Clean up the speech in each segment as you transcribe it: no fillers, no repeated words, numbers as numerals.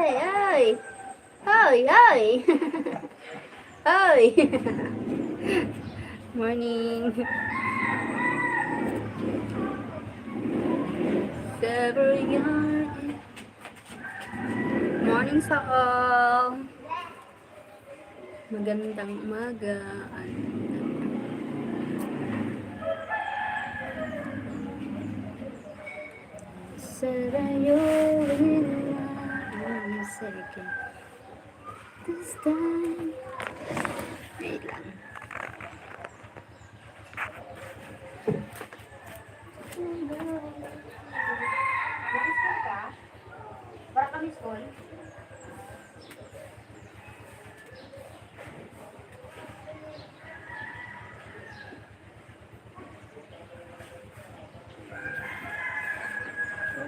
Ay! Ay! Ay! Ay! Morning! Sever yarn. Morning sa all! Magandang umaga. Sarayo in one second. This time. Wait lang. Para kami school.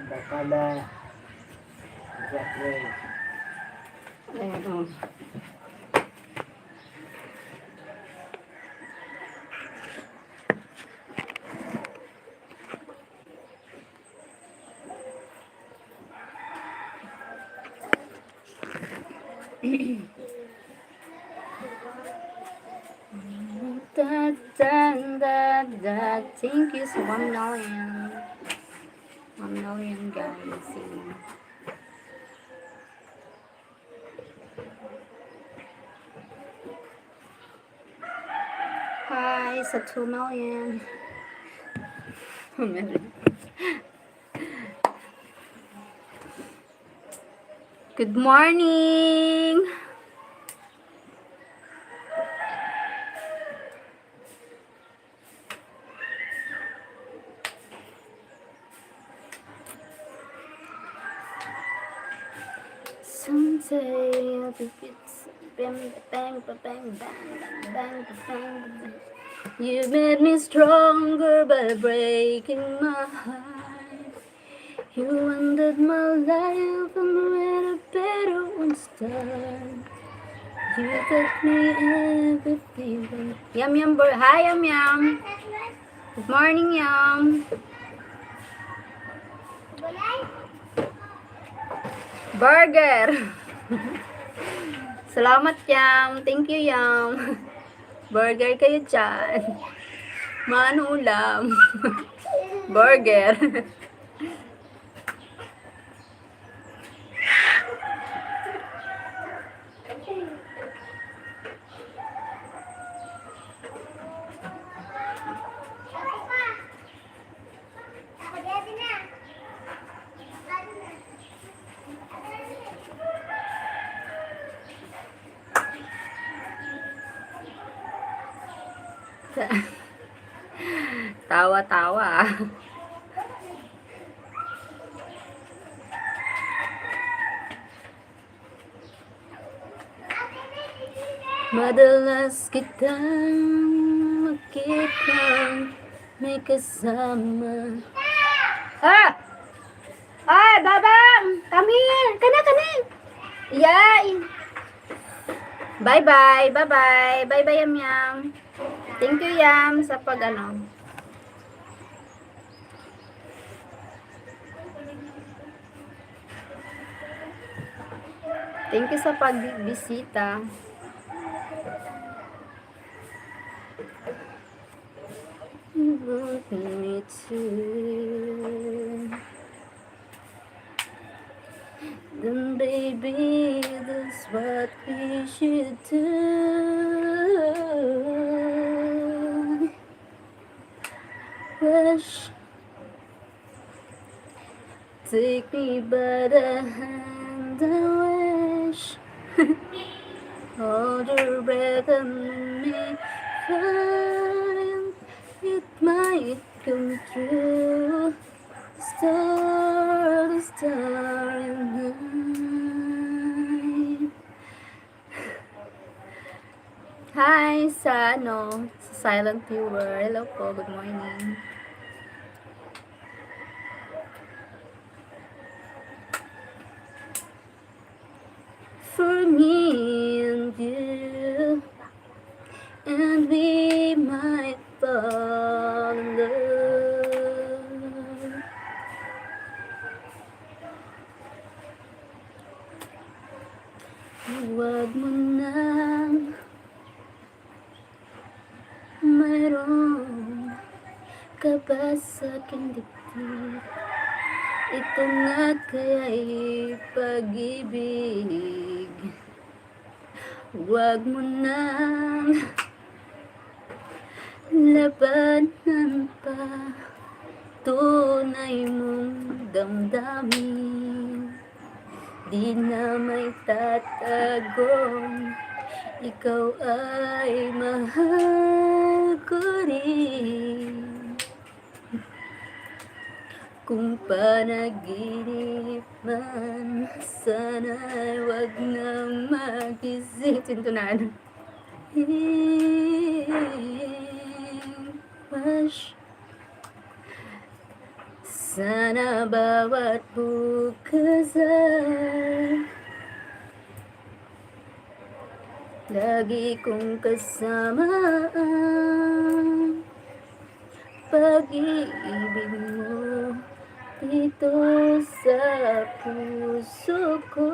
Bakala that way. Ayan o. Da, da, da, da. Thank you so 1 million. 1 million guys. Hi sa 2 million. Good morning. Someday I'll be bang bang bang bang bang bang bang. You made me stronger by breaking my heart. You ended my life and made a better one start. You taught me everything. Yum yum boy. Hi yum yum. Good morning yum. Burger. Salamat yum. Thank you yum. Burger kayo dyan. Manulam. Burger. Tawa-tawa. Madalas kitang makita may kasama. Ah! Ay, babang! Come here! Kana! Yay! Bye-bye! Bye-bye! Bye-bye, yam-yam! Thank you, Yam, sa pag-ano. Thank you sa pagbisita. You want me to. Then baby, that's what we should do. Wish, take me by the hand, I wish. Hold your breath and me find it might come true. Star in night. Hi sa sa silent viewer. Hello po, good morning. For me and you, and we might fall in love. Huwag mo nang mayroong kaba sa aking dibdib. Ito nga kaya'y pag-ibig. Huwag mo nang labanan pa tunay mong damdamin. Di na may tatagong ikaw ay mahal ko rin. Kung panaginip man, sana'y wag nang mag-isip. Sintunan. Wash. Sana bawat bukas ay lagi kong kasama ang pag-ibig mo dito sa puso ko.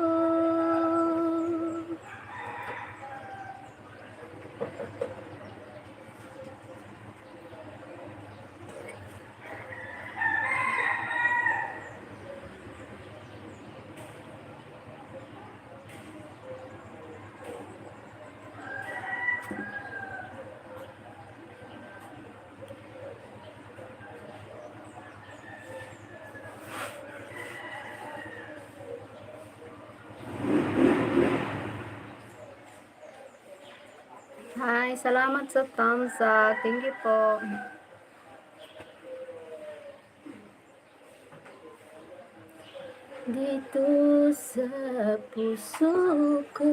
Hi, salamat sa thumbs up. Thank you po. Dito sa puso ko.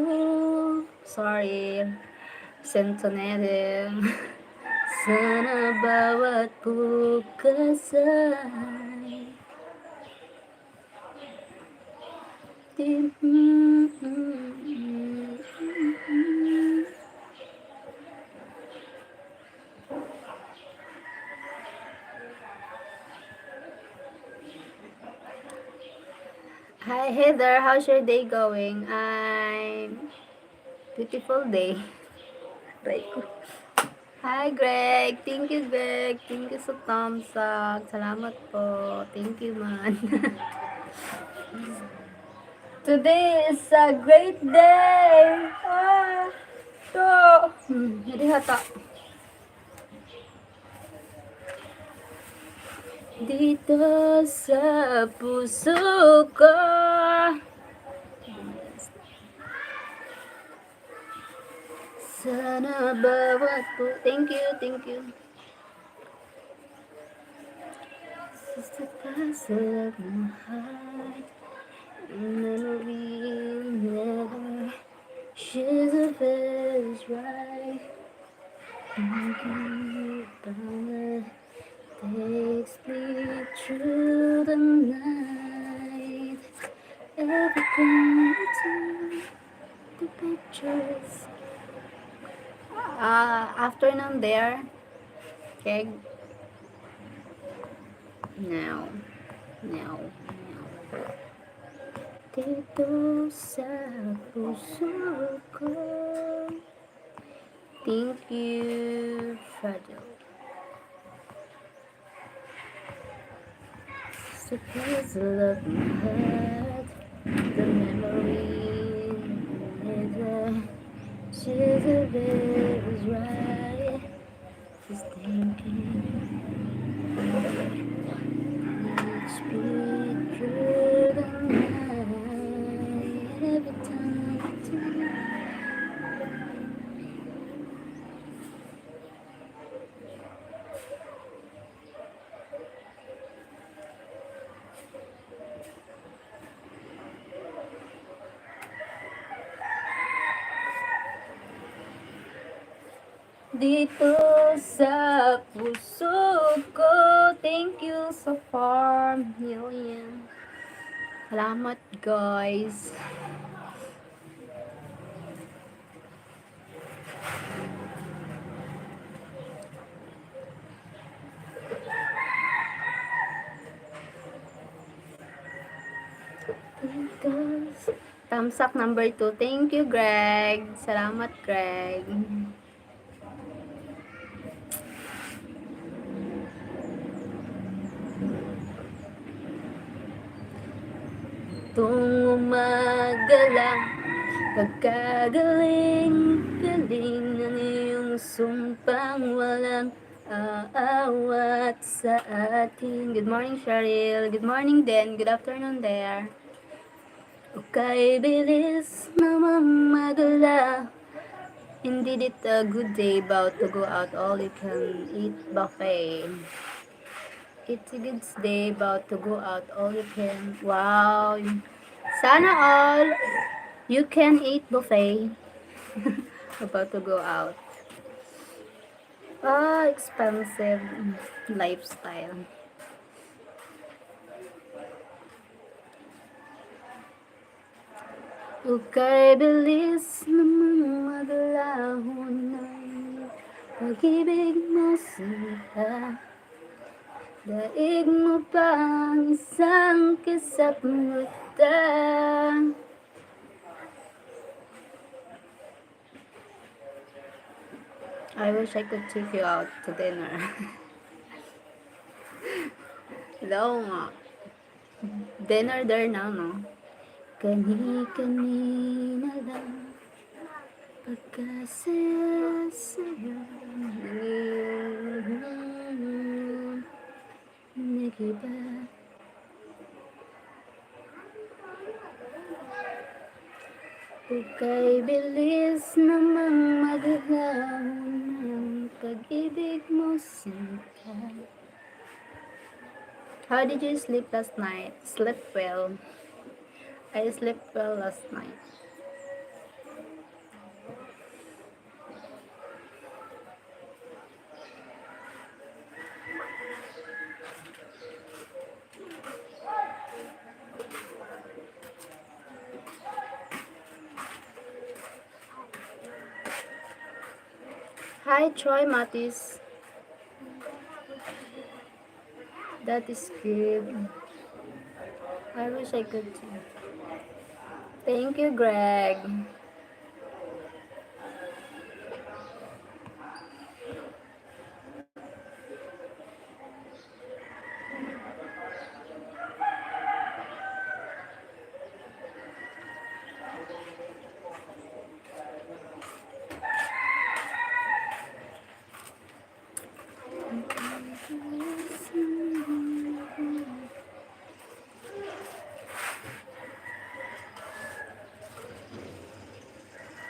Sorry. Sentonere. Sana bawat bukas ay Hi Heather, how's your day going? I'm beautiful day. Bye ko. Hi Greg, thank you Greg. Thank you sa thumbs up. Salamat po. Thank you man. Today is a great day. Hindi hata. Dito sa puso ko. Sana bawat po. Thank you, thank you. Just a puzzle of my heart. Memory never shares a face right. Takes me through the night. Everything you do, the pictures. Afternoon there. Okay. Now. Dito sa puso ko. Thank you, Fragile. The puzzle of my heart, the memory never shares a is right. Just thinking each beat through the night. Every time you do. Dito sa puso ko. Thank you so far, million. Salamat guys. Dito. Thumbs up number 2. Thank you, Greg. Salamat, Greg. Tuwing umaga lang, pagkagaling-galing ng iyong sumpang walang aawat sa atin. Good morning, Sheryl. Good morning, Den. Good afternoon there. Okay, bilis na mamagala. Indeed, it's a good day about to go out all you can eat buffet. It's a good day about to go out all you can. Wow. Sana all you can eat buffet. About to go out. Ah, expensive lifestyle. Okay, bilis naman maglaho ng pag-ibig mo sila. Daig mo pa ang isang kisap mata. I wish I could take you out to dinner. Hello nga. Dinner there now, no? Kani-kanina lang pagkasaya-saya. Nagiba. Ika'y bilis namang maglaho ng pag-ibig mo sinta. How did you sleep last night? Slept well. I slept well last night. Hi, Troy Matis. That is good. I wish I could too. Thank you, Greg.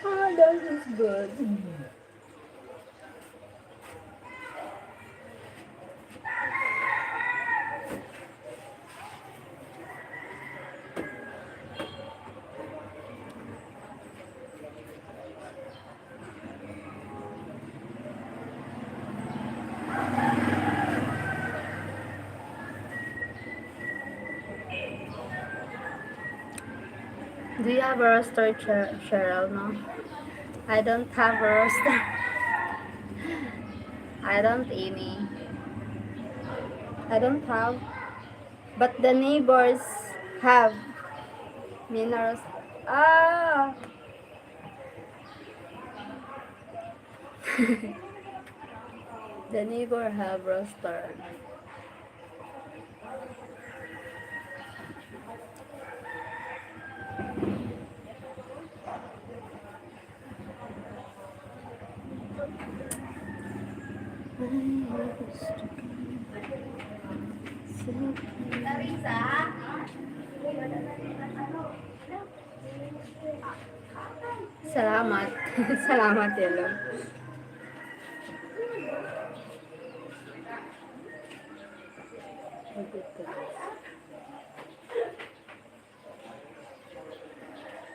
Oh, that is good. Do you have a roster, Cheryl? No, I don't have a roster. I don't any. I don't have. But the neighbors have minerals. Ah! The neighbor have roster. Salamat. Salamat, Elo.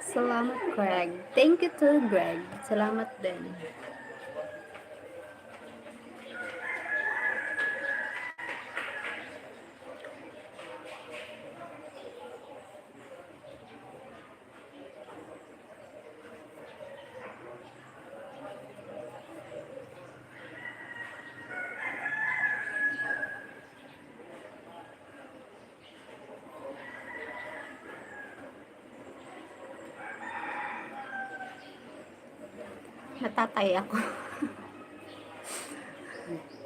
Salamat, Greg. Thank you to Greg. Salamat din. Natatay ako.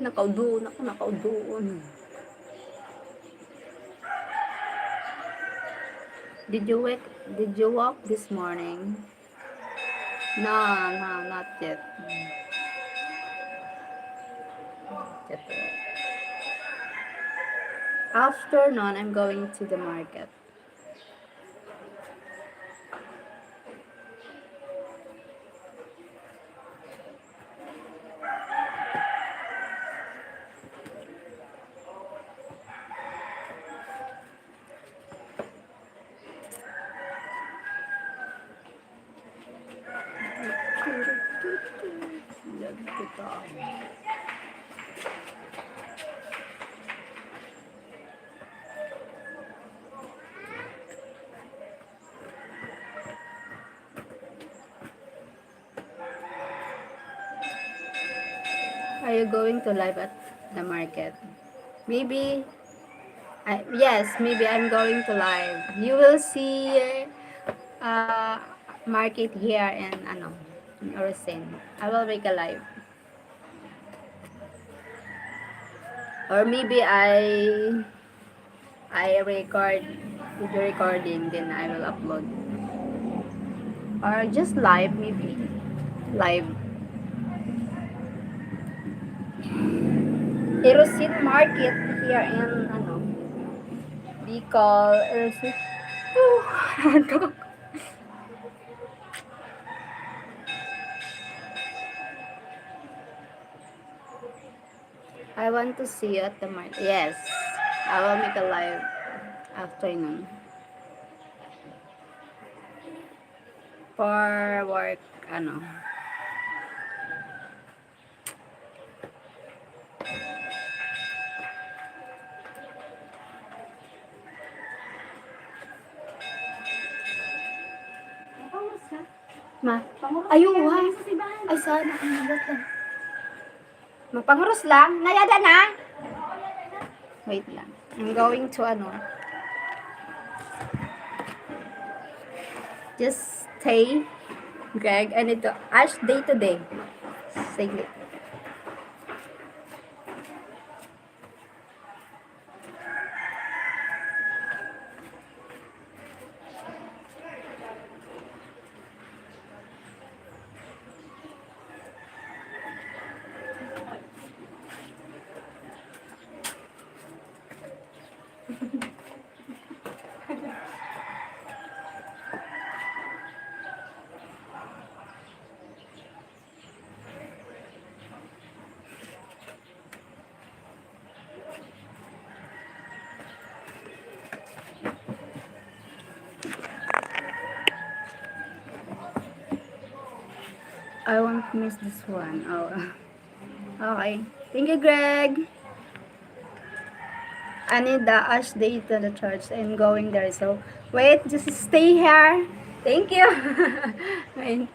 Nakaudoon ako, nakaudoon. Did you walk this morning? No, not yet. Yet. Afternoon, I'm going to the market. Are you going to live at the market? Maybe. Yes, maybe I'm going to live. You will see uh, market here in in Orosin. I will make a live. Or maybe I record video recording, then I will upload. Or just live, maybe. Live. Erosin Market here in Bicol, Erosin. Oh, I want to see you at the market. Yes, I will make a live afternoon for work. Ma, ayun ha. Ay, sana. Nagot lang. Magpanguros lang. Nayada na. Wait lang. I'm going to Just stay. Greg, I need to ash day to day. Sige. I won't miss this one. Oh. Okay. Thank you, Greg. I need the ash day to the church. I'm going there. So, wait. Just stay here. Thank you. Wait.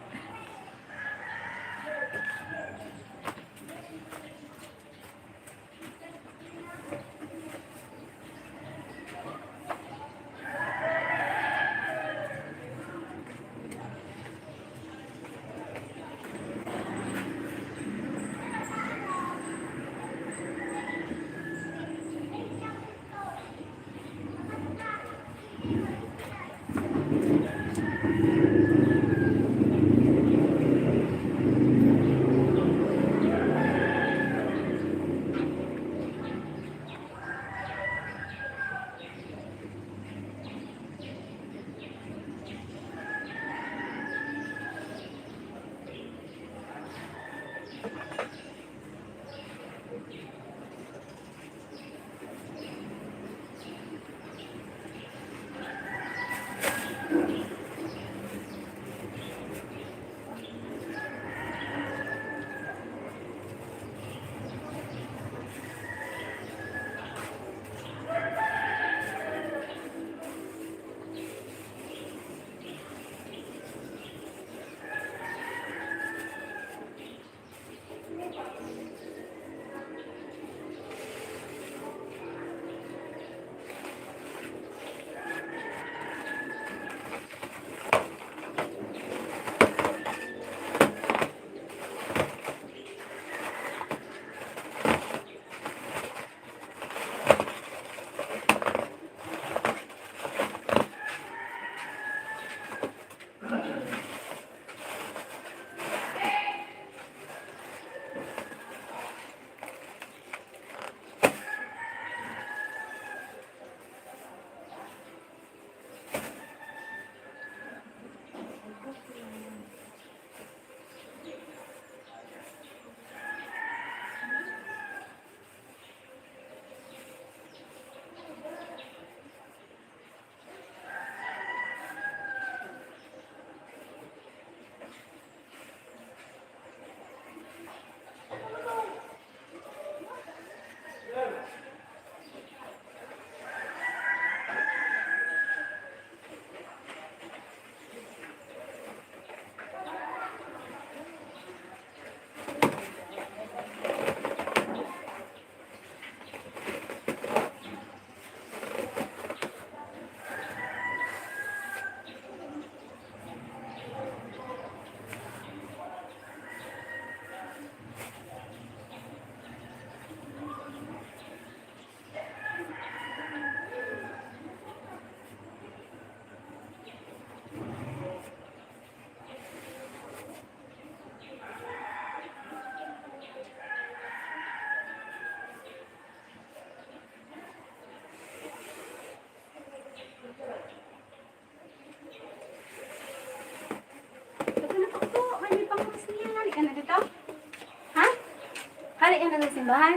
Ari ka na sa simbahan?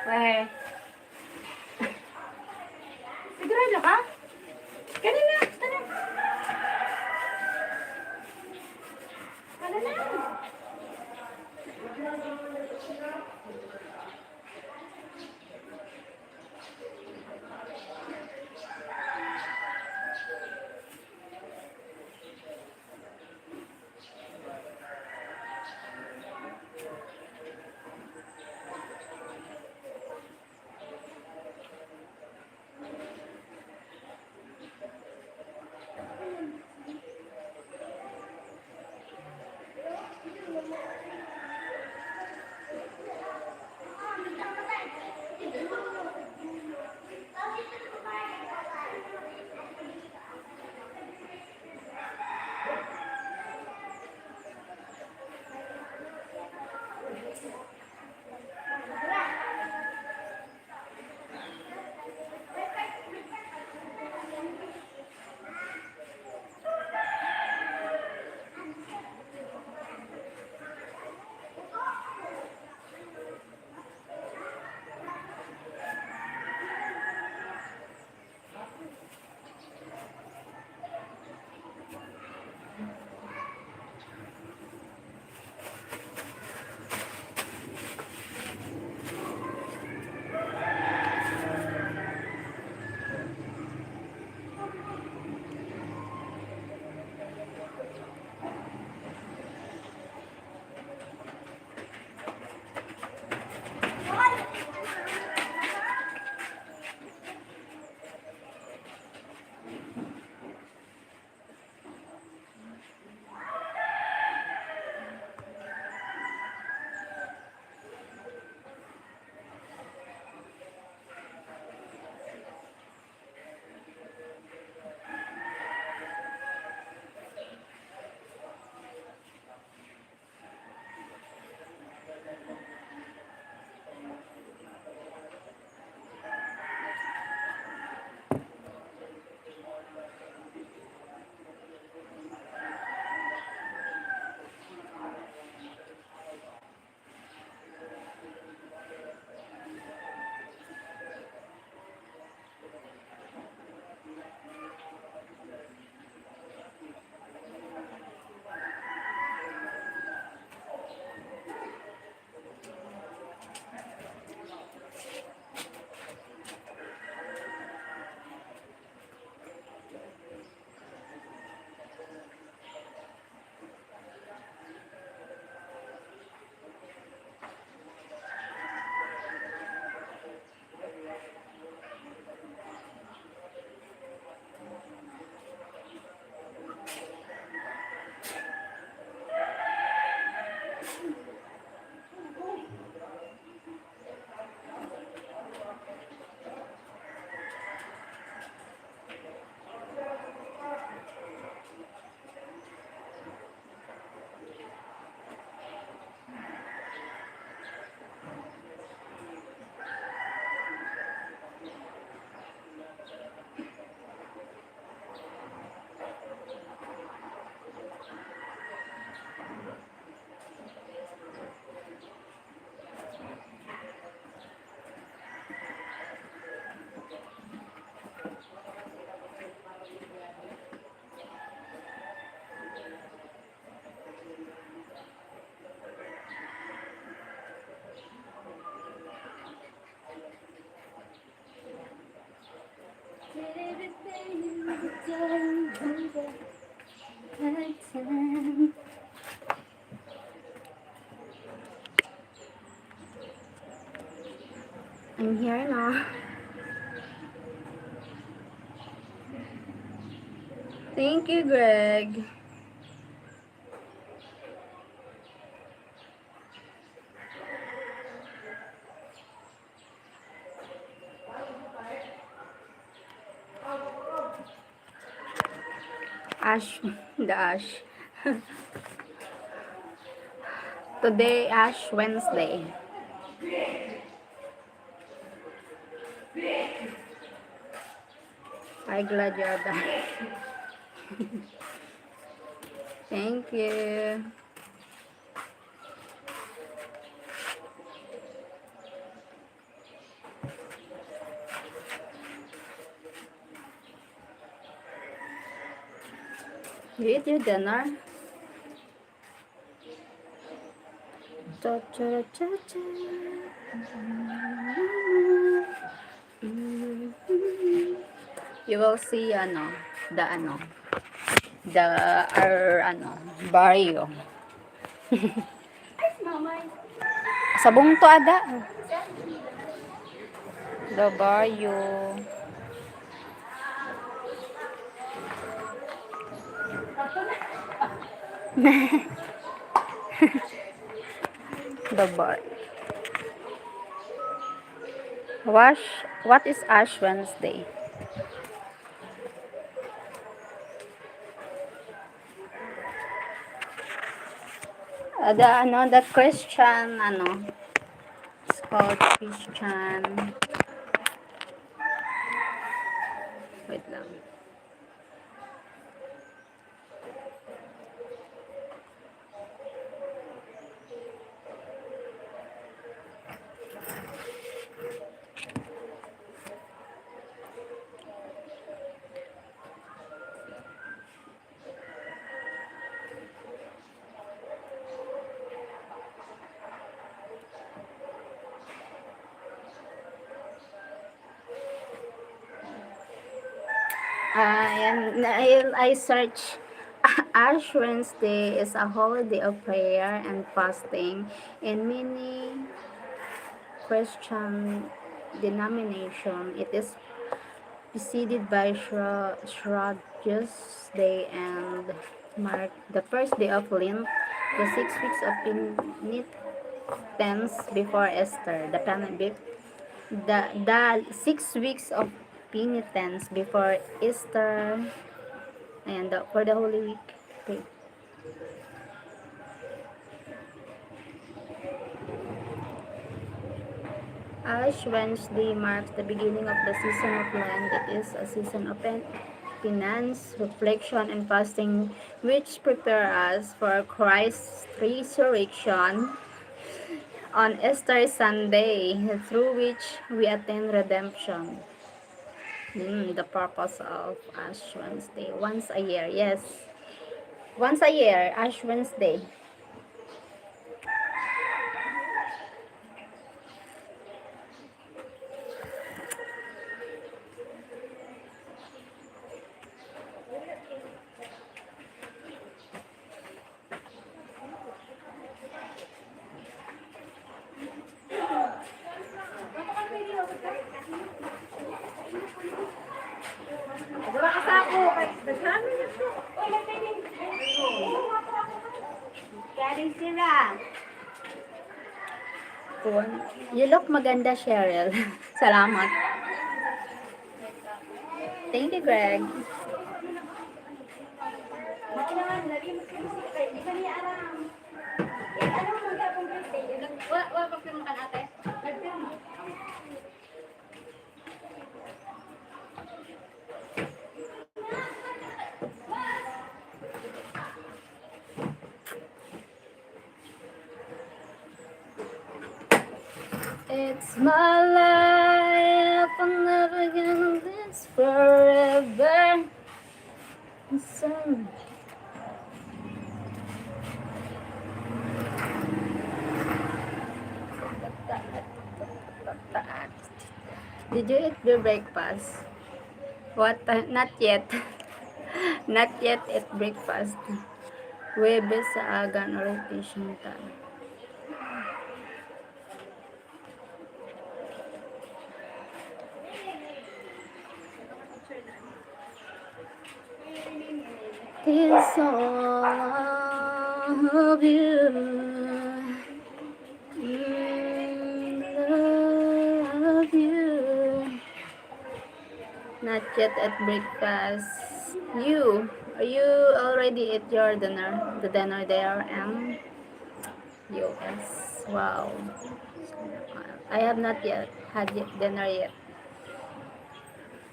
Where? Sigurado ka? Kanina, tara. Tara na. I'm here now. Thank you, Greg. Ash, the Ash. Today, Ash Wednesday. I'm glad you're back. Thank you. You eat your dinner? Cha cha cha cha. You will see the barrio. Sabong to ada. The barrio. The bar. What is Ash Wednesday? The Christian, it's called Christian. Wait lang. I search Ash Wednesday is a holiday of prayer and fasting in many Christian denomination. It is preceded by Shrodius Day and mark the first day of Lent, the 6 weeks of penitence before Easter. The 6 weeks of penitence before Easter and for the Holy Week. Okay. Ash Wednesday marks the beginning of the season of Lent. It is a season of penance, reflection, and fasting, which prepare us for Christ's resurrection on Easter Sunday, through which we attain redemption. The purpose of Ash Wednesday. Once a year, yes. Once a year, Ash Wednesday. You look maganda, Sheryl. Salamat. Thank you, Greg. It's my life, I'm never gonna last forever. So, did you eat your breakfast? What? Not yet. Not yet at breakfast. Webes sa agan orientation time. It's all of you. Love you. Not yet at breakfast. Are you already at your dinner? The dinner there, yes. Wow. I have not yet had dinner yet.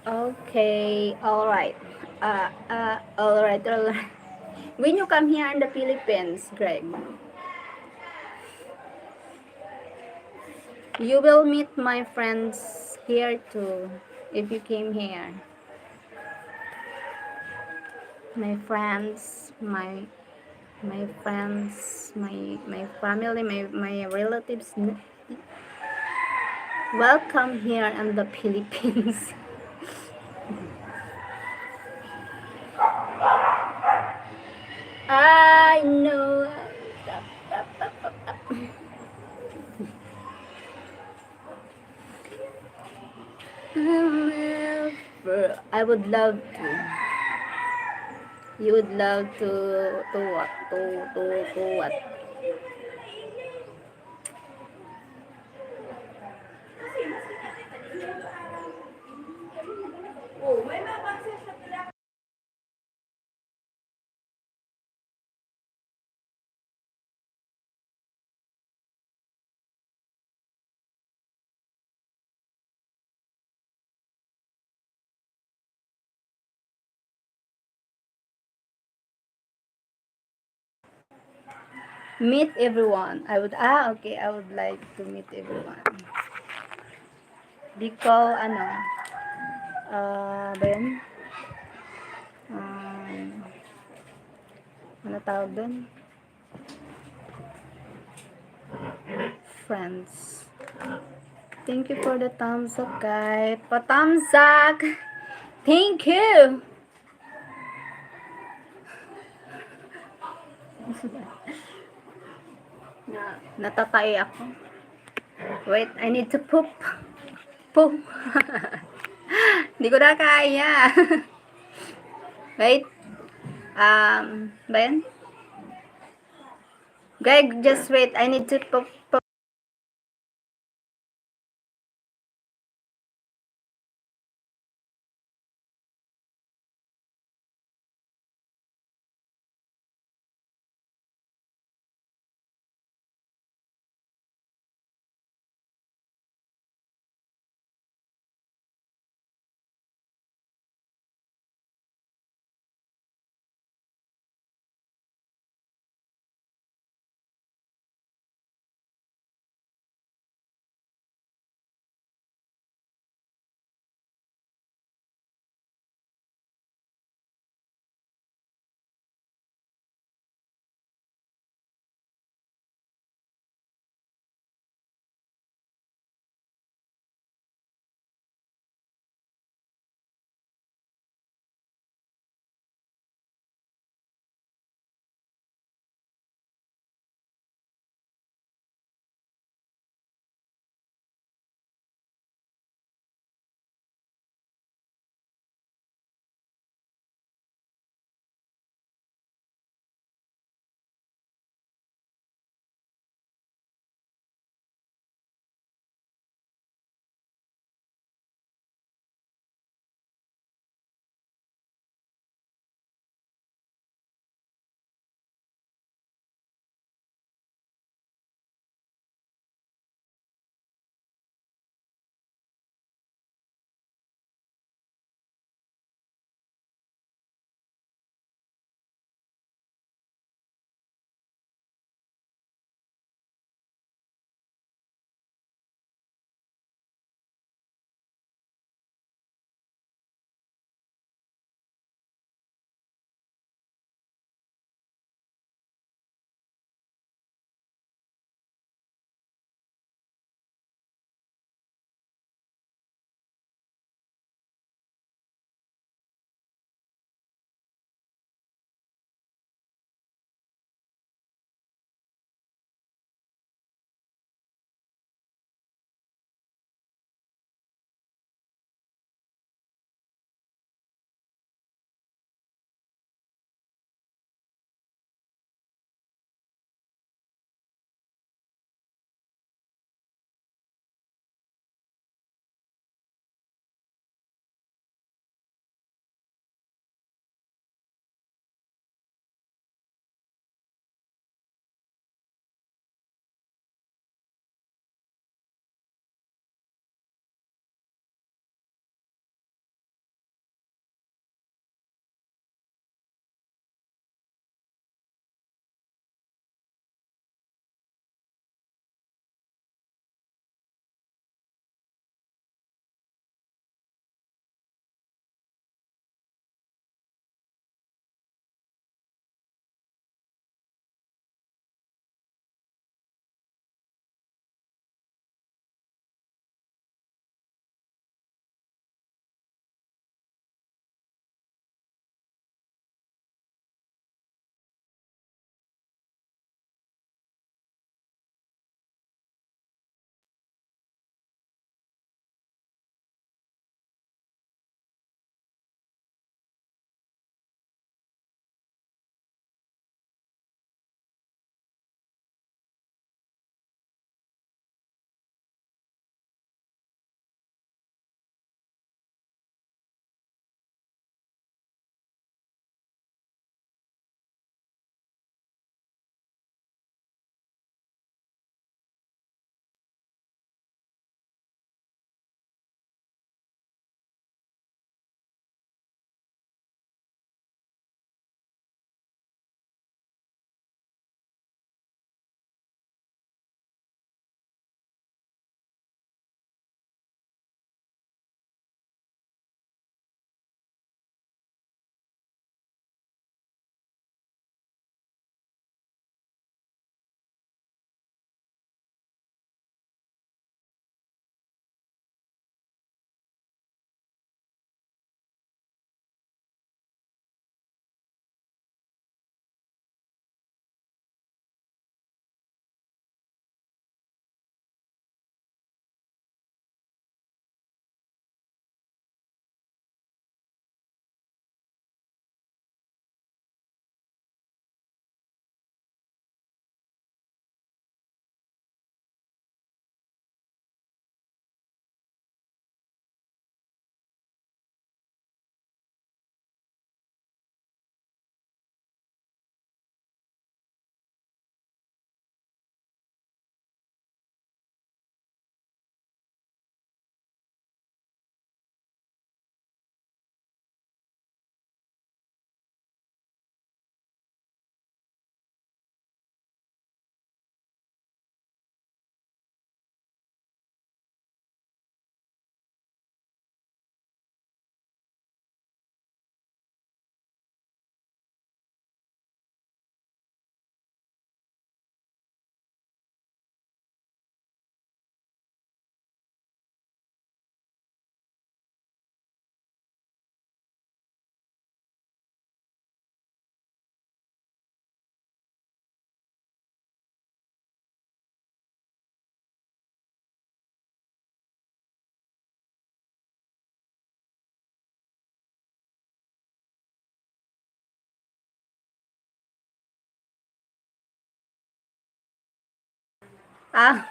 Okay, alright. Alright. When you come here in the Philippines, Greg, you will meet my friends here too if you came here. my friends, my friends, my family, my relatives. Welcome here in the Philippines. I know. I would love to. You would love to what? To what? Meet everyone. Okay, I would like to meet everyone. Bicol, ano, ba yun? Um, ano tawag doon? Friends. Thank you for the thumbs up, guys. Pa-thumbs up! Thank you! Natatay ako. Wait, I need to poop. Poop. Hindi ko na kaya. Wait. Ba yan? Greg, just wait. I need to poop. Ah,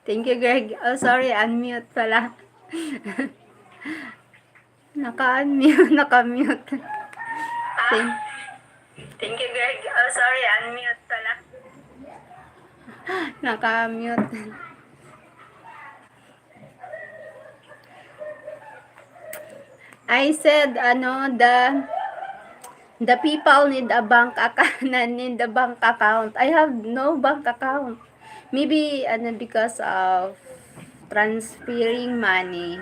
thank you, Greg. Oh, sorry, unmute pala. Naka-unmute, naka-mute. Thank, Thank you, Greg. Oh, sorry, unmute pala. naka-mute. I said, the people need a bank account, need a bank account. I have no bank account. Maybe, because of transferring money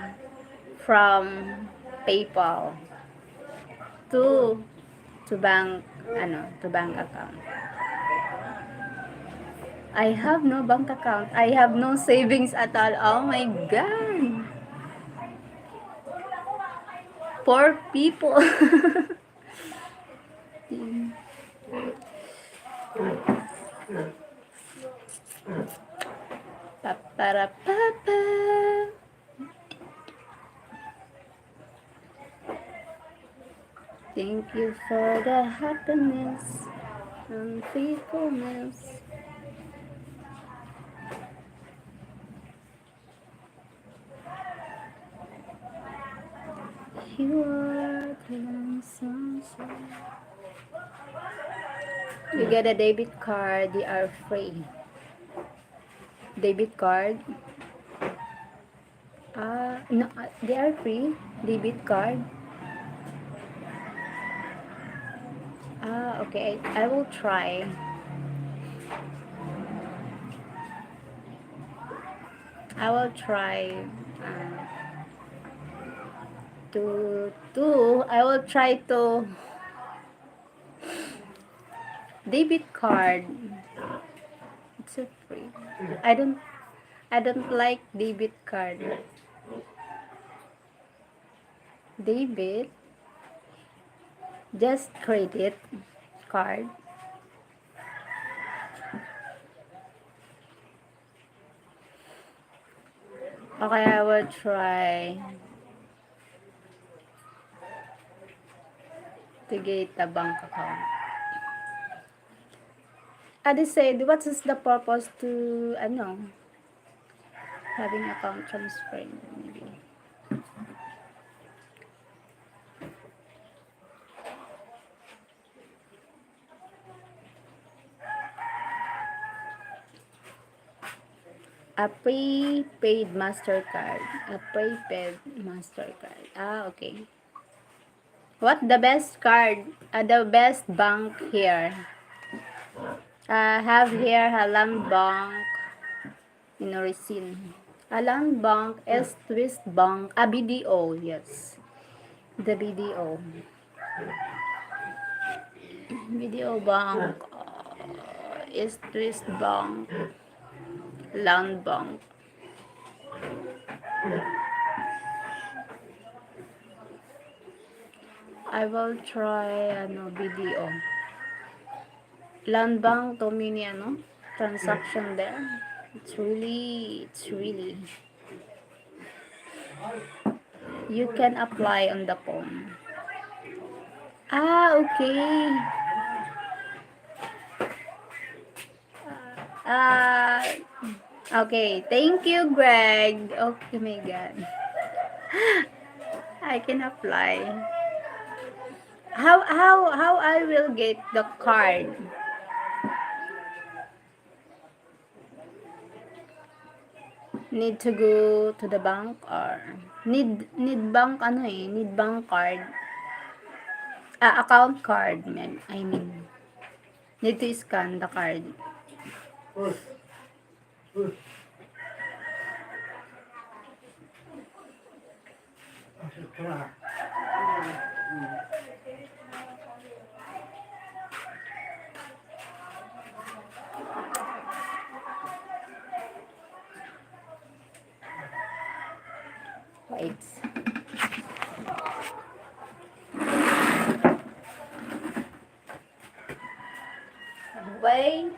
from PayPal to bank, to bank account. I have no bank account. I have no savings at all. Oh my God. Poor people. Paparapapa. Thank you for the happiness and faithfulness. You are the sunshine. You get a debit card, they are free. Debit card. No, they are free. Debit card. Okay. I will try. I will try I will try to debit card. It's a free. I don't I don't like debit card. Debit, just credit card. Okay, I will try to get a bank account. They said, what is the purpose to, having account transferring, maybe. A prepaid MasterCard. A prepaid MasterCard. Okay. What the best card? The best bank here. Have here Halang Bank in Orisin. Halang Bank, S Twist Bank, BDO, yes. The BDO. BDO Bank, S Twist Bank, Land Bank. I will try BDO. Land Bank, to many transaction there. It's really you can apply on the phone. Okay. Uh, okay. Thank you, Greg. Okay, my God. I can apply. How I will get the card? Need to go to the bank or need bank need bank card. Account card, man. I mean, need to scan the card. Wait. Wait.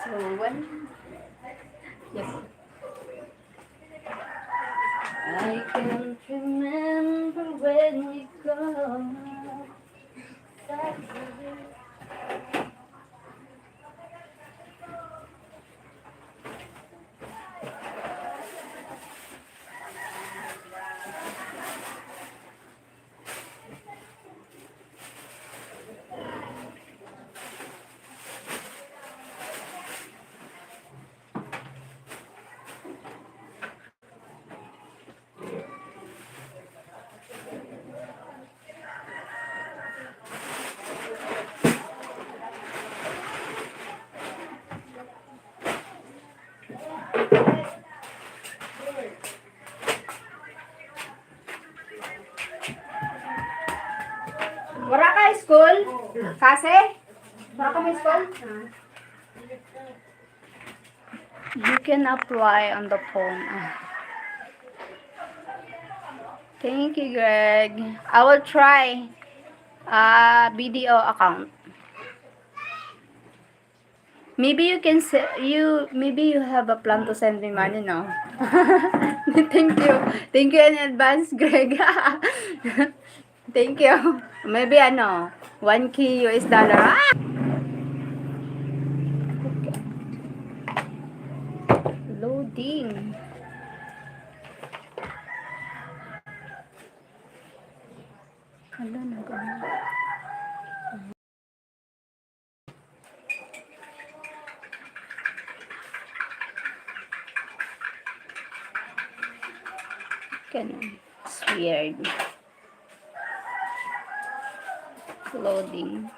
So when? Yes. I can't remember when you go. Kasi? Baka may stone? You can apply on the phone. Thank you, Greg. I will try video account. Maybe you can maybe you have a plan to send me money, no? Thank you. Thank you in advance, Greg. Thank you. Maybe 1K US dollar. Loading. Hala, It's weird. Loading.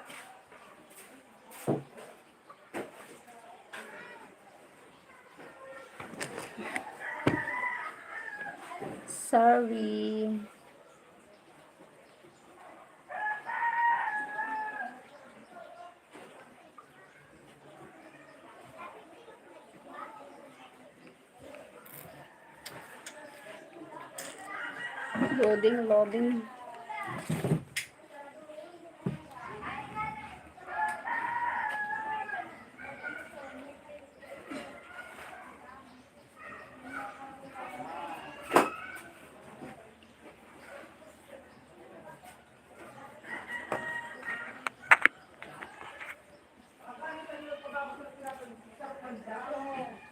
Sorry. Loading.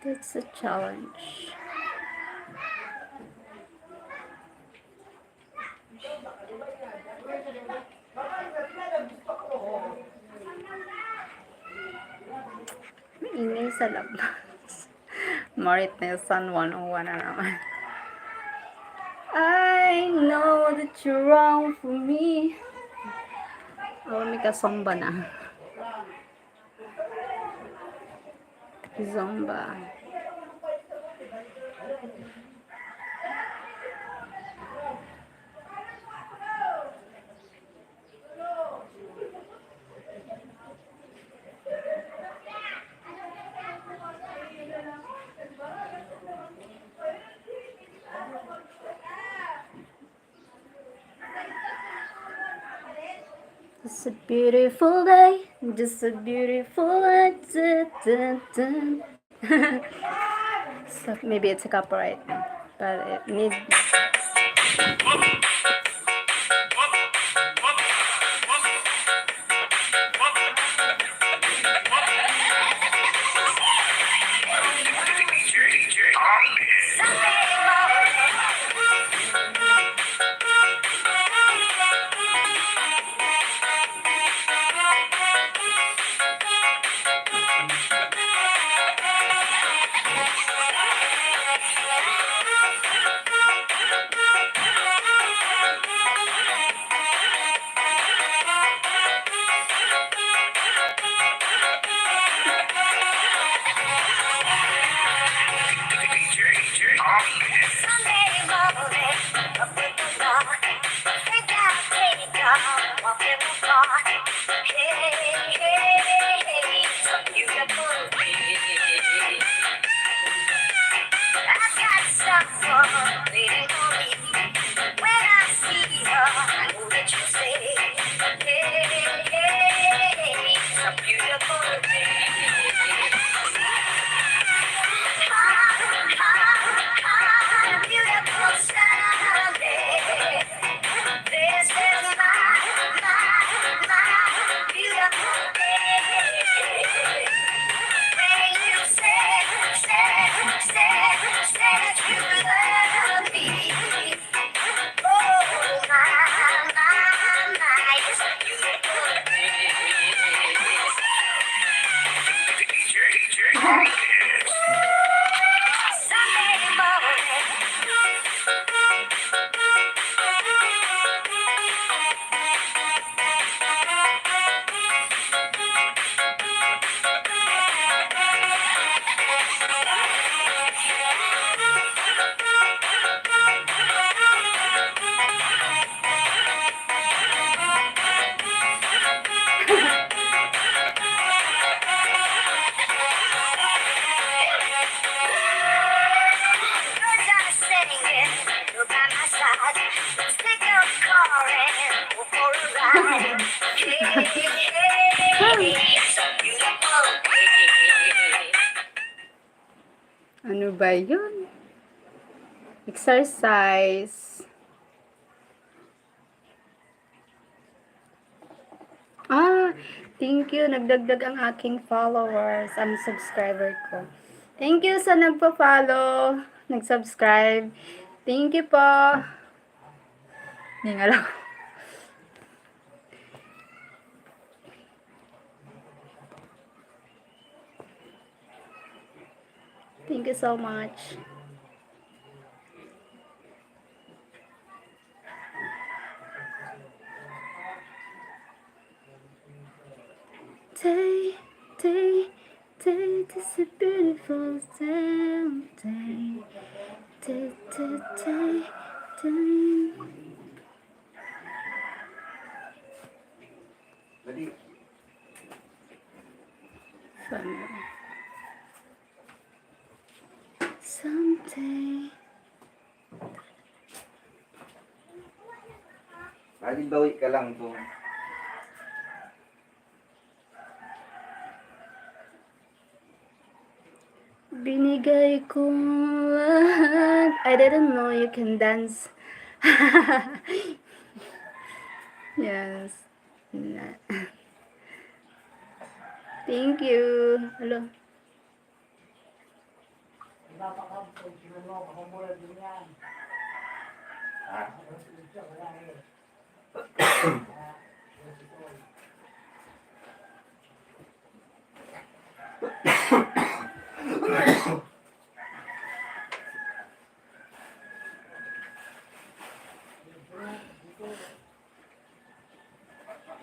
That's a challenge. Ingay sa labas. Marit Nelson 101 na naman. I know that you're wrong for me. May kasong ba na? Zomba. It's a beautiful day, just a beautiful day. So maybe it's a copyright, but it needs. ba yun? Exercise. Thank you. Nagdagdag ang aking followers. Ang subscriber ko. Thank you sa nagpa-follow. Nag-subscribe. Thank you po. Hindi nga lang. Thank you so much. Day, day, day, this is a beautiful day. Day, day, day, day, day. Summer. Someday. Laging bawi ka lang to. Binigay ko lahat. I didn't know you can dance. Yes. Thank you. Hello.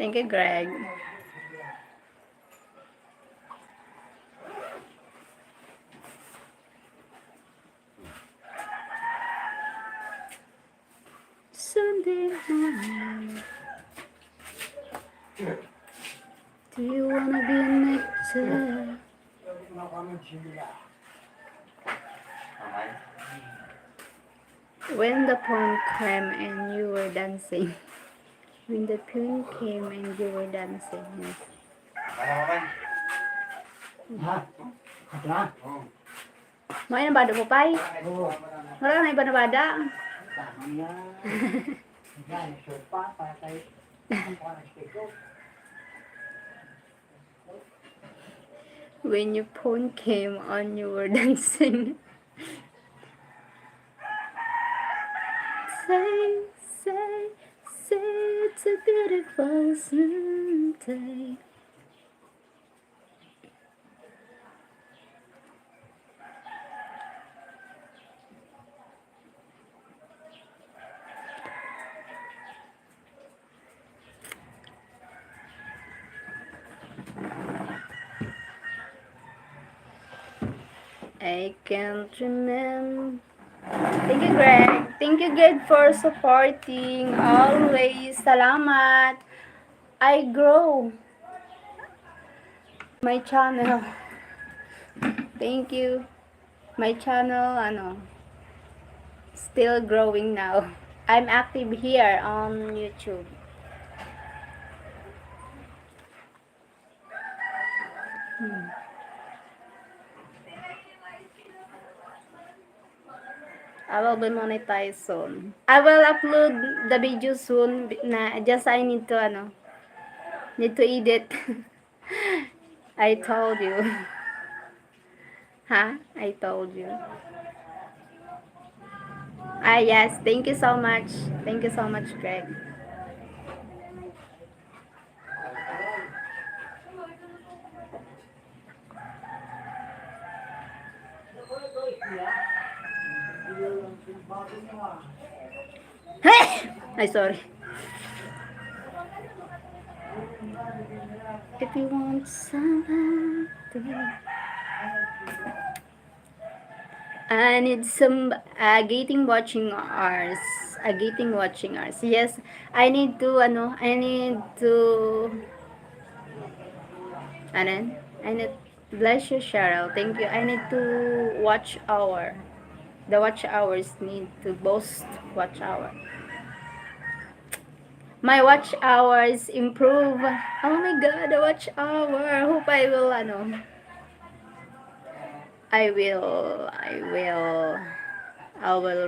Thank you, Greg. Sunday morning. Do you wanna be nectar? When the poem came and you were dancing. When the poem came and you were dancing. Yes. May nabada po, Pai? Wala na iba nabada? When your phone came on, you were dancing. Say, say, say it's a beautiful Sunday. I can't remember. Thank you, Greg. Thank you, Greg, for supporting. Always. Salamat. I grow my channel. Thank you. My channel, still growing now. I'm active here on YouTube. I will be monetized soon. I will upload the video soon. Just I need to edit. I told you. Huh? I told you. Yes. Thank you so much. Thank you so much, Greg. Ay, sorry. If you want something, I need some gating watching hours. Gating watching hours. Yes, I need to bless you, Sheryl. Thank you. I need to watch hour. The watch hours need to boost watch hour. My watch hours improve. Oh my god, the watch hour. Hope I will I will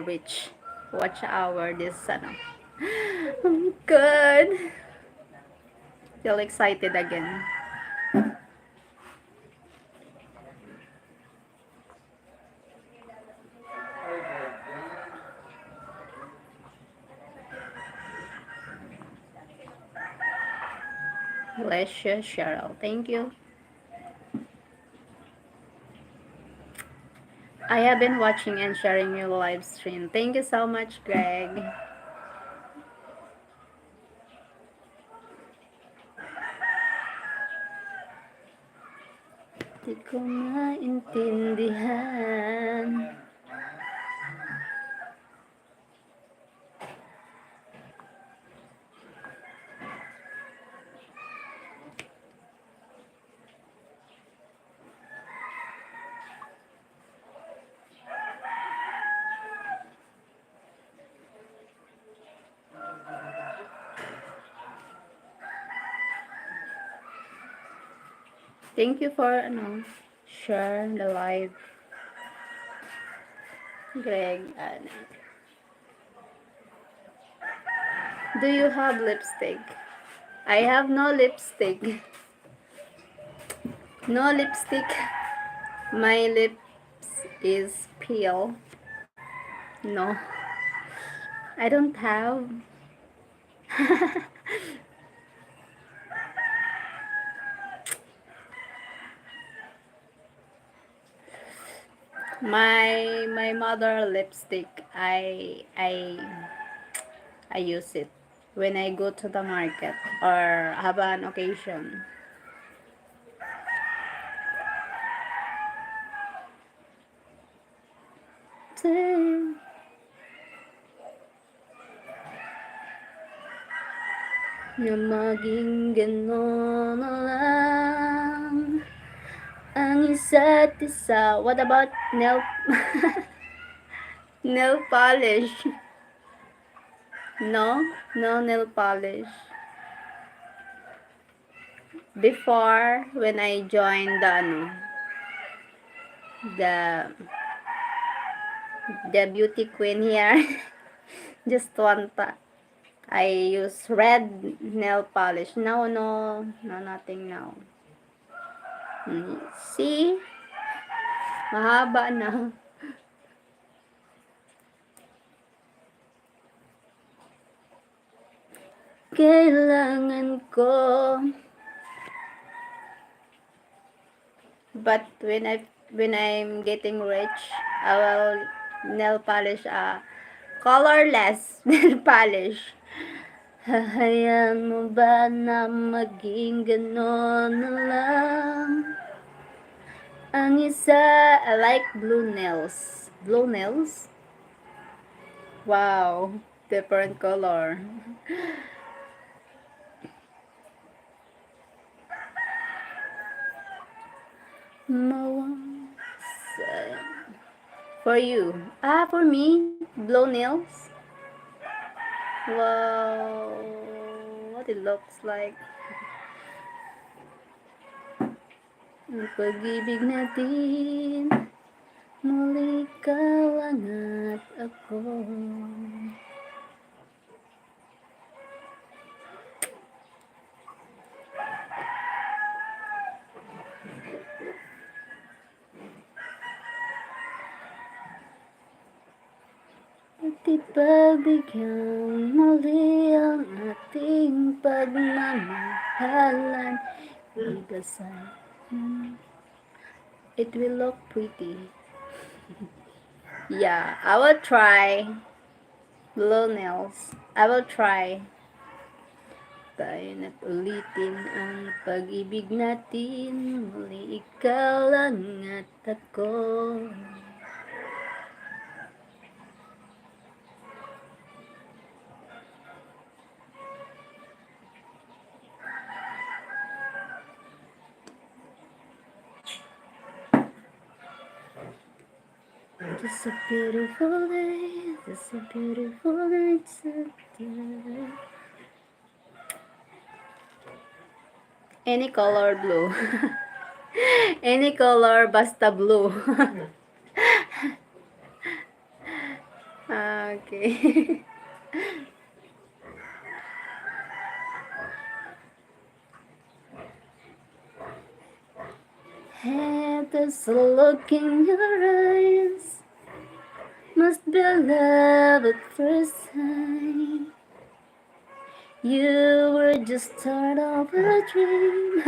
reach watch hour this ano. Oh God. Feel excited again. Bless you, Cheryl. Thank you. I have been watching and sharing your live stream. Thank you so much, Greg. Di ko maintindihan. Thank you for share the live, Greg. Do you have lipstick? I have no lipstick. No lipstick. My lips is pale. No, I don't have. My mother lipstick. I use it when I go to the market or have an occasion. Na maging gano'n na lang ang isa't isa. What about nail polish? No? No nail polish. Before, when I joined the beauty queen here, just one I use red nail polish. No, nothing now. See? Mahaba na. Kailangan ko. But when I'm getting rich, I will nail polish colorless nail polish. Hahayaan mo ba na maging ganon na lang? Ang isa, I like blue nails. Blue nails? Wow, different color. For you. For me, blue nails. Wow, what it looks like. Ang pag-ibig natin, muli ka lang at ako. At ipagbigyan muli ang ating pagmamahalan. Igasan. It will look pretty. Yeah, I will try. Blue nails. I will try. Tayo na't ulitin ang pag-ibig natin. Muli ikaw lang at ako. It's a beautiful day, it's a beautiful night today. Any color blue. Any color, basta blue. Okay. Had this look in your eyes, must be love at first sight. You were just start of a dream.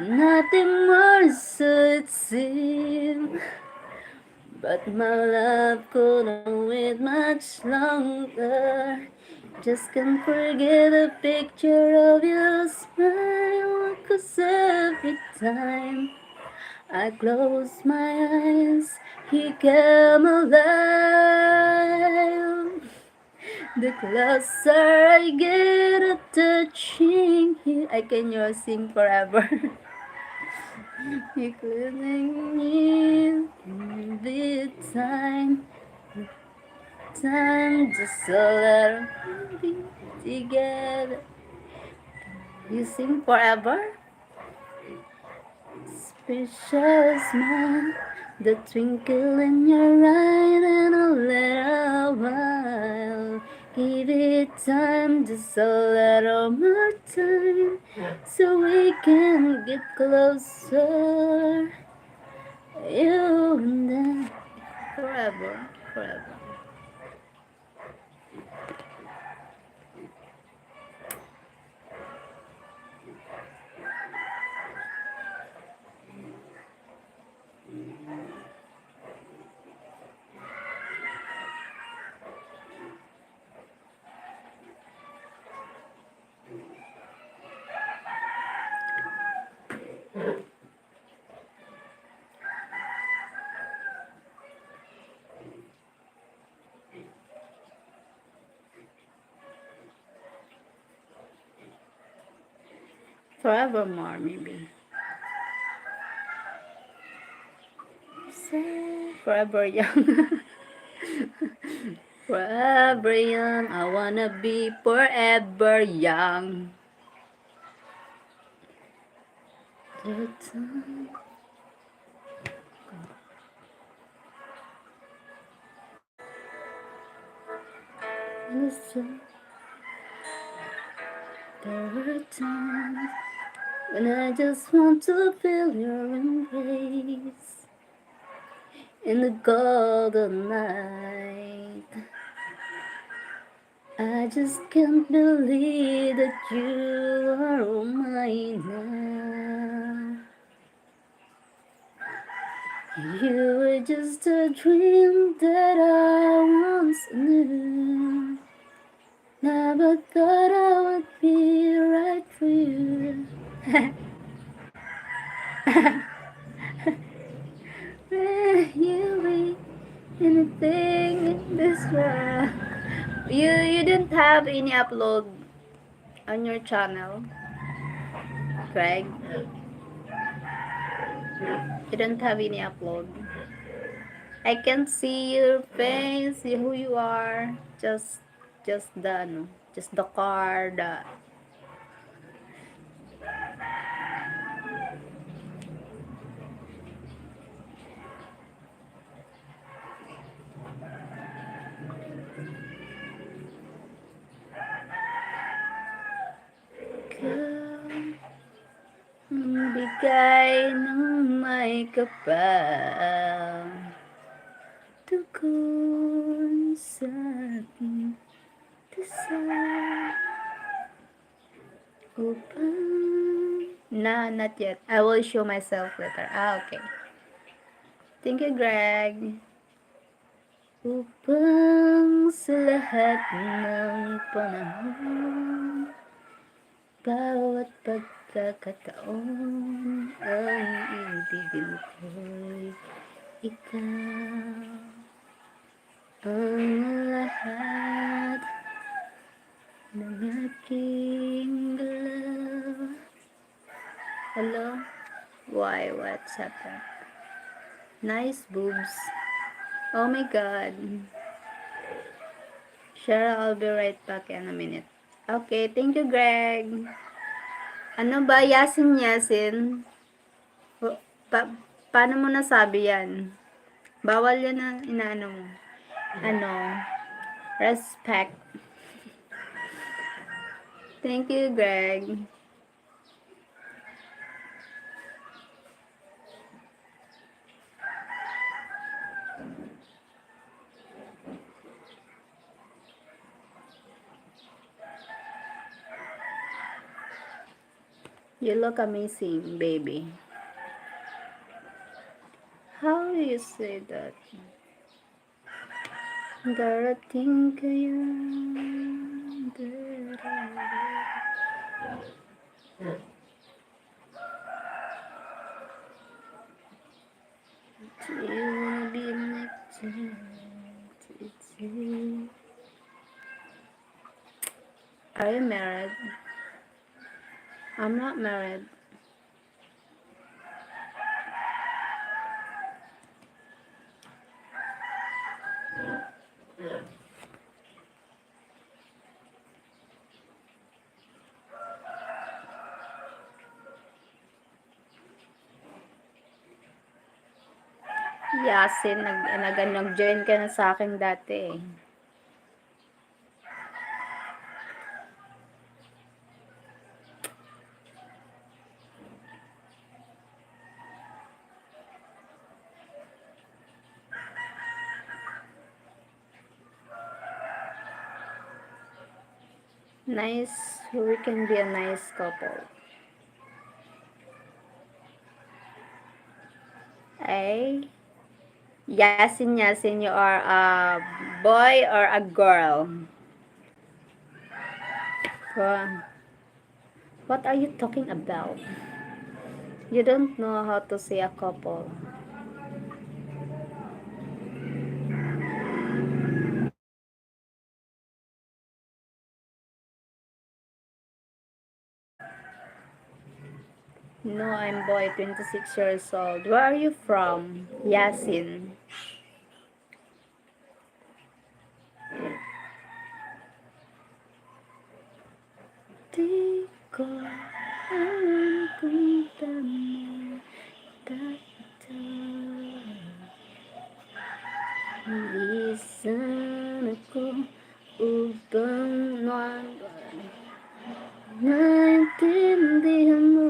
Nothing more so it seemed. But my love couldn't wait much longer. Just can't forget a picture of your smile. 'Cause every time I close my eyes, he came alive. The closer I get to touching you, I can just sing forever. You cleaning me every time just so that we together. You sing forever. Special smile, the twinkle in your eye, and a little while. Give it time, just a little more time, so we can get closer. You and I, forever, forever. Forevermore, maybe. Say forever young. Forever young, I wanna be forever young. The time is so. There were times when I just want to feel your embrace in the golden night. I just can't believe that you are mine now. You were just a dream that I once knew. Never thought I would be right for you. You be anything in this world. You didn't have any upload on your channel, Greg. You don't have any upload. I can see your face, see who you are. Just the no, just the card. Bigay ng may kapal tukon sa aking dasal upang... not yet. I will show myself later. Okay. Thank you, Greg. Upang sa lahat ng panahon, bawat pagkakataon, ang ibigin ko'y ikaw. Ang lahat ng aking galaw. Hello? Why? What's happened? Nice boobs. Oh my god. Sure, I'll be right back in a minute. Okay, thank you, Greg. Ano ba? Yasin? Pa- paano mo nasabi yan? Bawal yan na inaano mo. Ano? Respect. Thank you, Greg. You look amazing, baby. How do you say that? Darating kaya, do you wanna be connected to? Are you married? I'm not married. Yasin, nag-join ka na sa akin dati eh. Nice, we can be a nice couple. Ay, Yasin, you are a boy or a girl? What are you talking about? You don't know how to say a couple. No, I'm boy, 26 years old. Where are you from? Yasin. Di ko alam kung tama dapat lisan ako upang naintindihan mo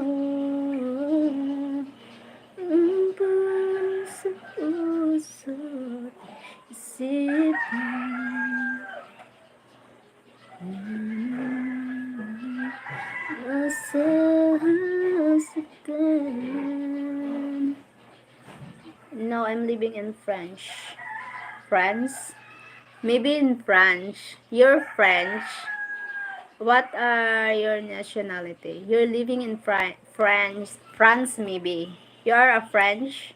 ang pawang sa puso't isipin. No, I'm living in French. France? Maybe in French. You're French. What are your nationality? You're living in France maybe. You are a French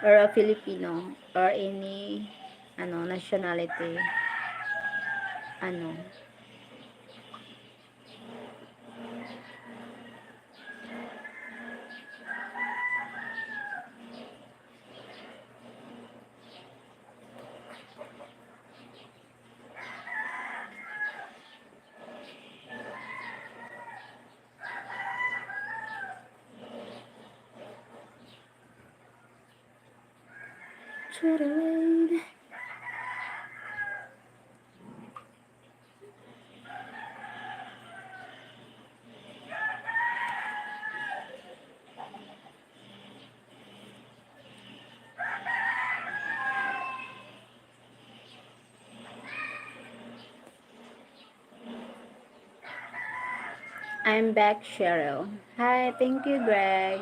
or a Filipino or any nationality. Ano? I'm back, Sheryl. Hi, thank you, Greg.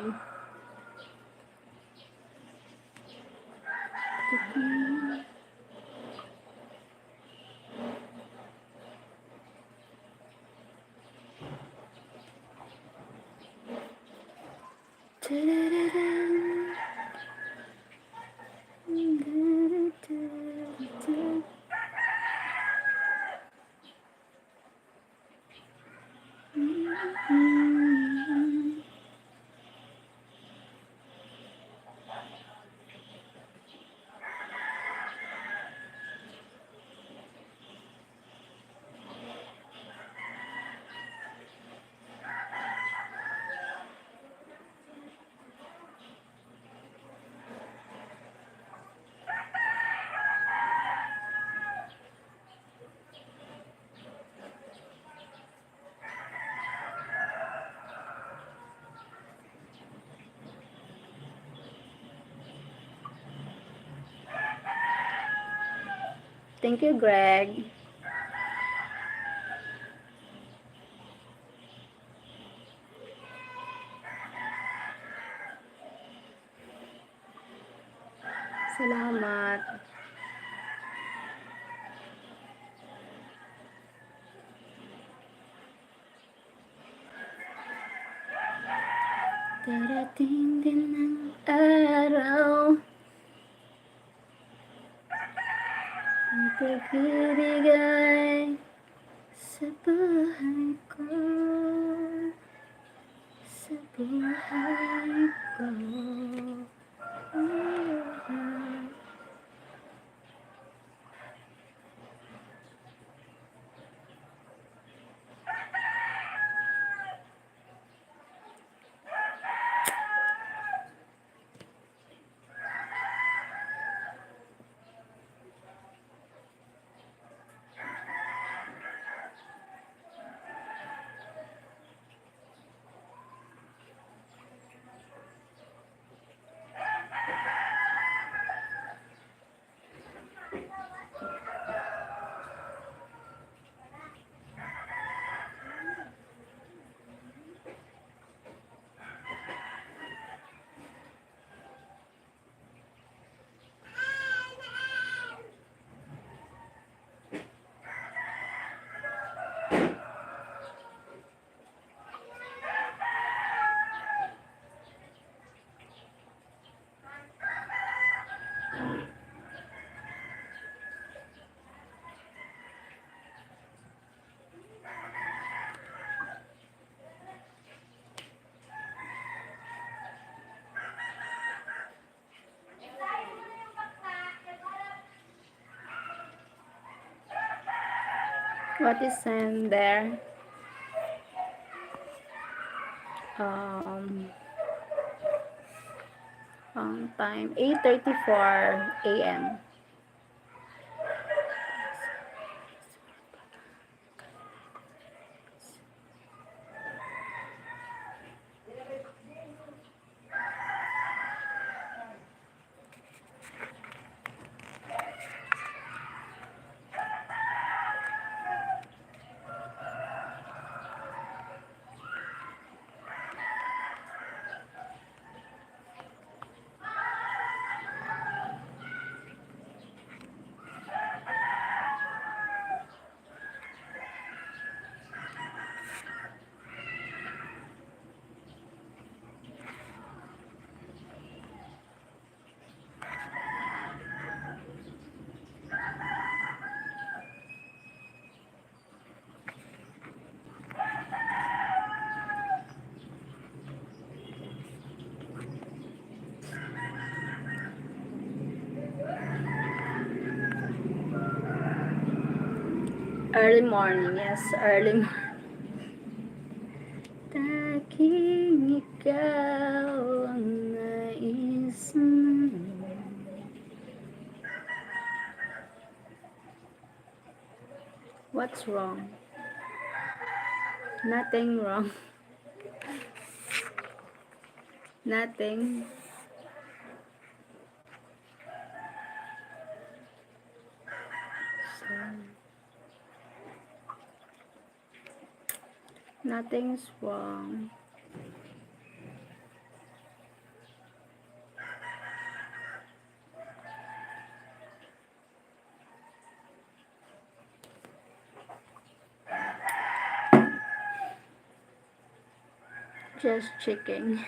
Thank you, Greg. Salamat. Darating din ang araw ang pagbibigay sa buhay ko, sa buhay ko. What is in there? Time 8:34 a.m. Early morning, yes, early morning. Tanging ikaw ang nais mo. What's wrong? Nothing wrong. Nothing. So, nothing's wrong. Just checking.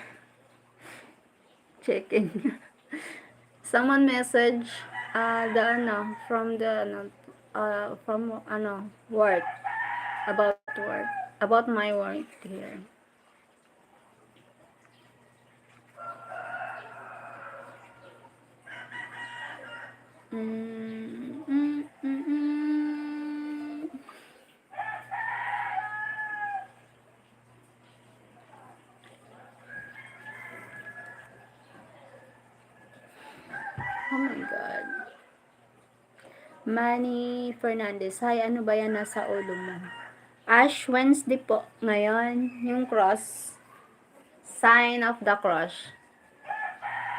Checking. Someone message from work, about my work here. Mm, mm, mm, mm. Oh my God. Manny Fernandez. Hi, ano ba yan nasa ulo mo? Ash Wednesday po. Ngayon, yung cross. Sign of the cross.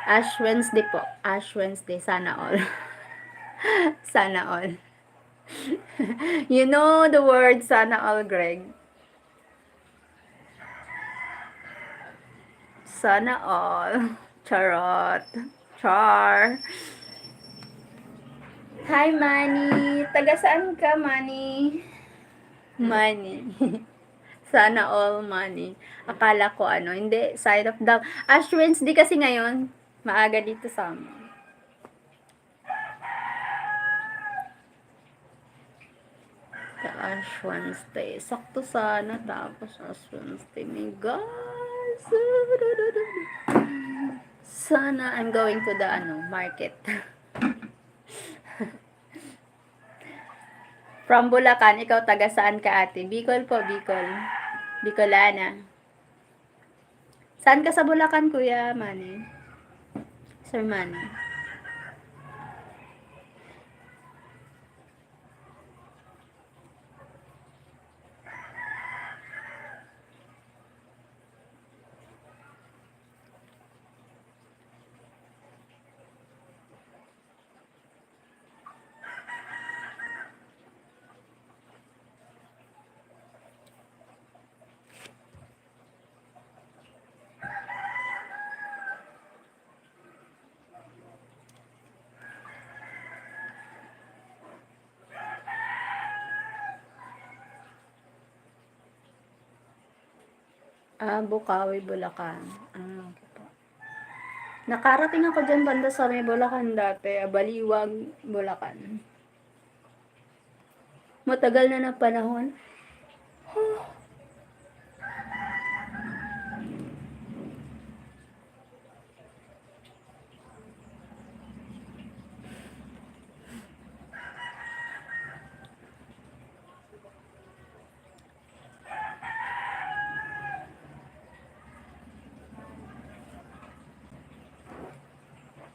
Ash Wednesday po. Ash Wednesday. Sana all. Sana all. You know the word sana all, Greg. Sana all. Charot. Char. Hi, Manny. Taga saan ka, Manny? Manny. Sana all money. Akala ko ano, hindi, side of the Ash Wednesday kasi ngayon. Maaga dito sa amin. The Ash Wednesday. Sakto sana tapos Ash Wednesday. My God. Sana I'm going to the market. From Bulacan, ikaw taga saan ka, ate? Bicol po, Bicol. Bicolana. Saan ka sa Bulacan, Kuya Manny? Sir Manny. Bukawi, Bulacan. Okay po. Nakarating ako dyan banda sa may Bulacan dati. Baliwag, Bulacan. Matagal na na panahon.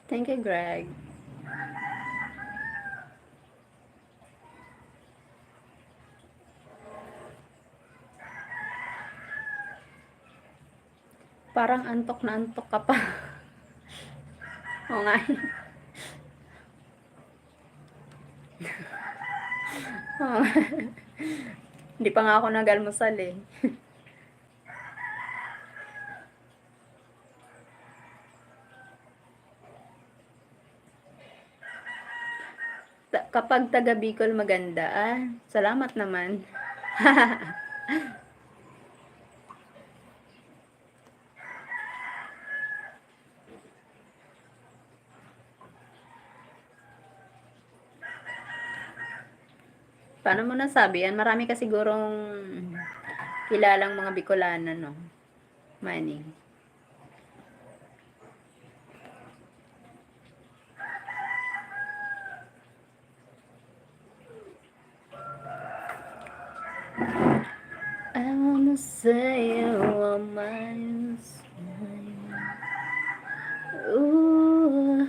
Thank you, Greg. Parang antok na antok ka pa. Oo nga. Oo nga. Hindi pa nga ako nag-almusal eh. Kapag taga Bicol maganda, salamat naman. Paano mo nasabi yan? Marami ka sigurong kilalang mga Bicolana, no? Manny. I wanna say you are mine. Ooh,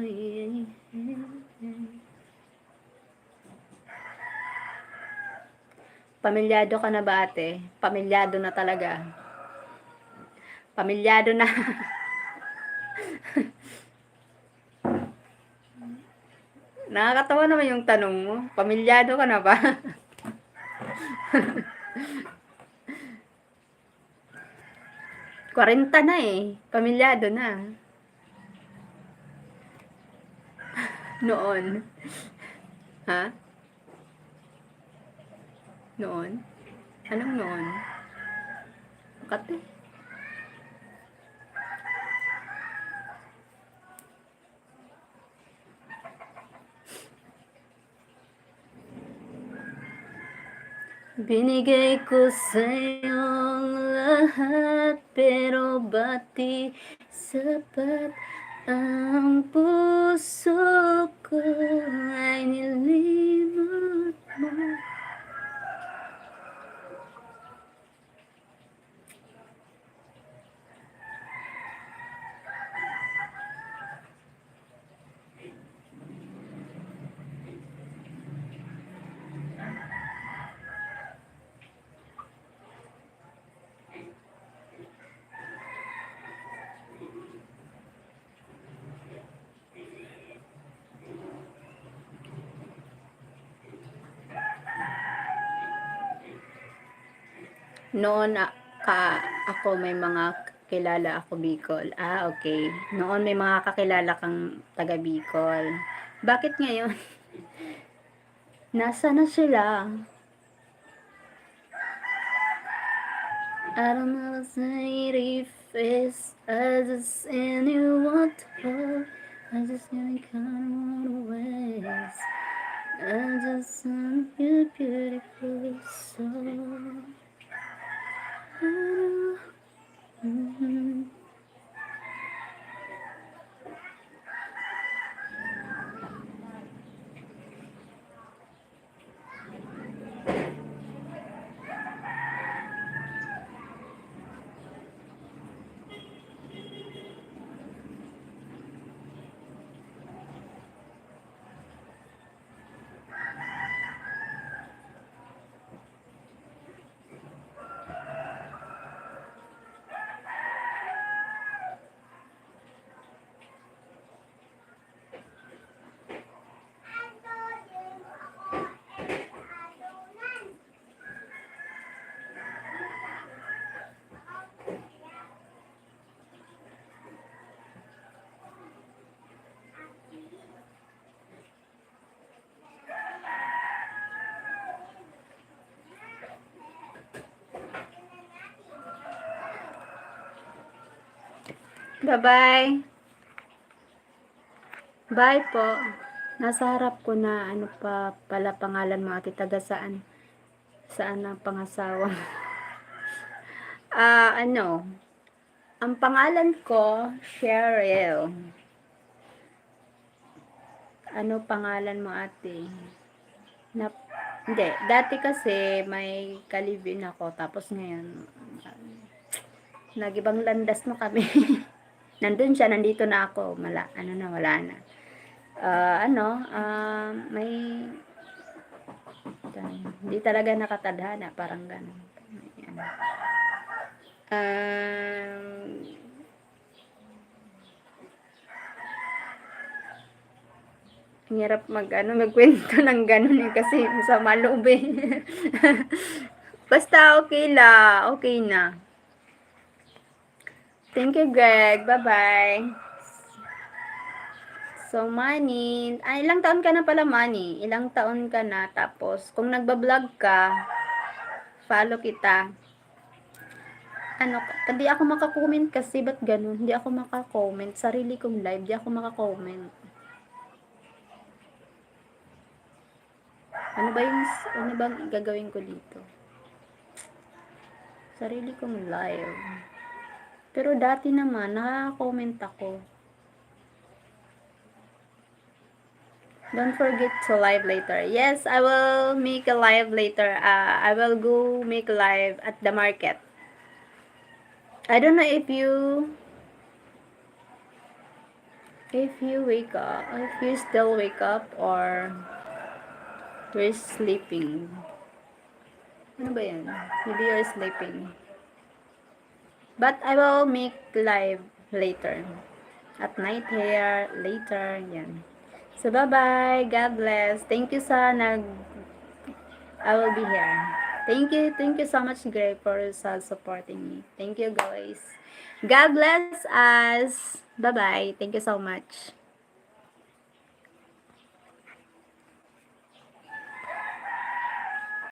yeah. Pamilyado ka na ba, ate? Pamilyado na talaga. Pamilyado na. Nakakatawa naman yung tanong mo. Pamilyado ka na ba? Kwarenta na eh. Pamilyado na. Noon. Ha? Noon? Anong noon? Kate. Binigay ko sa'yo ang lahat, pero ba't di sapat ang puso ko ay nilimot mo? Noon ako may mga kilala ako Bicol. Okay. Noon may mga kakilala kang taga Bicol. Bakit ngayon? Nasa na sila? I don't know if it's I just anyone to hold. I just can't count on ways. I just want you beautiful soul. Mm-hmm. Bye-bye. Bye po. Nasa harap ko na ano pa pala pangalan mo ate, taga saan? Saan ang pangasawa? Ano? Ang pangalan ko, Sheryl. Ano pangalan mo ate? Hindi. Dati kasi may kalibin ako. Tapos ngayon, nagibang landas na kami. Nandun siya, nandito na ako. Wala na. May hindi talaga nakatadhana, parang gano'n. Ayan. Ang hirap magkwento ng gano'n kasi masama loob eh. Basta okay na. Thank you, Greg. Bye-bye. So, Manny, ilang taon ka na pala, Manny? Ilang taon ka na? Tapos, kung nagbablog ka, follow kita. Hindi ako makakomment kasi, ba't ganun? Hindi ako makakomment. Sarili kong live, di ako makakomment. Ano bang gagawin ko dito? Sarili kong live. Pero dati naman, nakaka-comment ako. Don't forget to live later. Yes, I will make a live later. I will go make live at the market. I don't know if you wake up, if you still wake up or you're sleeping. Ano ba yan? Maybe you're sleeping. But I will make live later. At night here, later, yan. So, bye-bye. God bless. Thank you I will be here. Thank you so much, Gray, for supporting me. Thank you, guys. God bless us. Bye-bye. Thank you so much.